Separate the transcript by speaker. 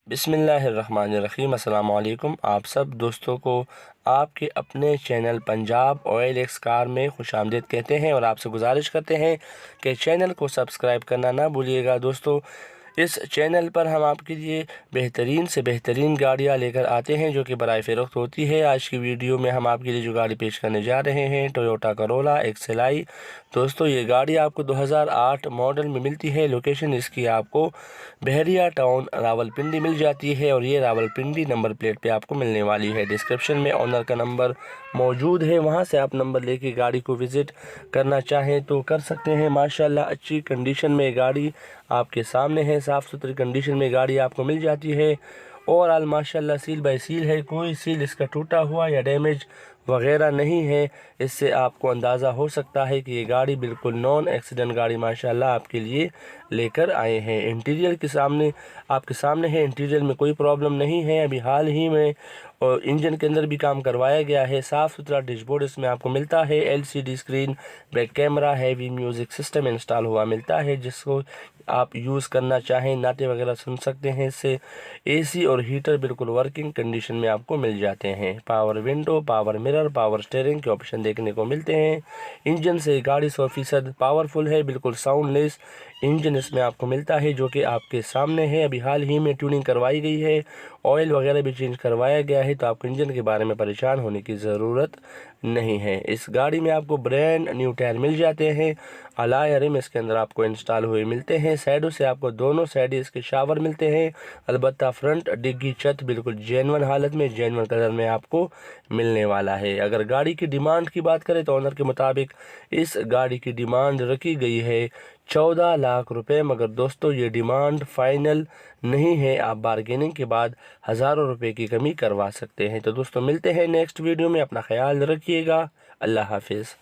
Speaker 1: बिस्मिल्लाहिर्रहमानिर्रहीम। अस्सलाम वालेकुम। आप सब दोस्तों को आपके अपने channel Punjab oil x car में खुशामदीद कहते हैं और आपसे गुजारिश करते हैं कि चैनल को सब्सक्राइब करना ना भूलिएगा। दोस्तों, इस चैनल पर हम आपके लिए बेहतरीन से बेहतरीन गाड़ियाँ लेकर आते हैं जो कि बराए फ़रोख्त होती है। आज की वीडियो में हम आपके लिए जो गाड़ी पेश करने जा रहे हैं टोयोटा करोला एक्सएलआई। दोस्तों, ये गाड़ी आपको 2008 मॉडल में मिलती है। लोकेशन इसकी आपको बहरिया टाउन रावलपिंडी मिल जाती है और ये रावलपिंडी नंबर प्लेट पे आपको मिलने वाली है। डिस्क्रिप्शन में ओनर का नंबर मौजूद है, वहाँ से आप नंबर लेके गाड़ी को विज़िट करना चाहें तो कर सकते हैं। माशाल्लाह अच्छी कंडीशन में गाड़ी आपके सामने है, साफ़ सुथरी कंडीशन में गाड़ी आपको मिल जाती है। ओवरऑल माशाल्लाह सील बाय सील है, कोई सील इसका टूटा हुआ या डैमेज वगैरह नहीं है। इससे आपको अंदाज़ा हो सकता है कि ये गाड़ी बिल्कुल नॉन एक्सीडेंट गाड़ी माशाल्लाह आपके लिए लेकर आए हैं। इंटीरियर के सामने आपके सामने है, इंटीरियर में कोई प्रॉब्लम नहीं है। अभी हाल ही में और इंजन के अंदर भी काम करवाया गया है। साफ़ सुथरा डैशबोर्ड इसमें आपको मिलता है। LCD screen, back camera, heavy music system install हुआ मिलता है जिसको आप यूज़ करना चाहें नाते वगैरह सुन सकते हैं। इससे एसी और हीटर बिल्कुल वर्किंग कंडीशन में आपको मिल जाते हैं। Power window, power mirror, power steering के ऑप्शन देखने को मिलते हैं। इंजन से गाड़ी 100% पावरफुल है, बिल्कुल साउंडलेस इंजन इसमें आपको मिलता है जो कि आपके सामने है। अभी हाल ही में ट्यूनिंग करवाई गई है, ऑयल वगैरह भी चेंज करवाया गया है, तो आपको इंजन के बारे में परेशान होने की ज़रूरत नहीं है। इस गाड़ी में आपको ब्रांड न्यू टायर मिल जाते हैं। अलॉय रिम इसके अंदर आपको इंस्टॉल हुए मिलते हैं। साइडों से आपको दोनों साइड इसके शावर मिलते हैं। अलबत्ता फ्रंट डिग्गी छत बिल्कुल जेन्युइन हालत में, जेन्युइन कलर में आपको मिलने वाला है। अगर गाड़ी की डिमांड की बात करें तो ओनर के मुताबिक इस गाड़ी की डिमांड रखी गई है 14 लाख रुपए, मगर दोस्तों ये डिमांड फाइनल नहीं है। आप बार्गेनिंग के बाद हज़ारों रुपए की कमी करवा सकते हैं। तो दोस्तों, मिलते हैं नेक्स्ट वीडियो में। अपना ख्याल रखिएगा। अल्लाह हाफिज़।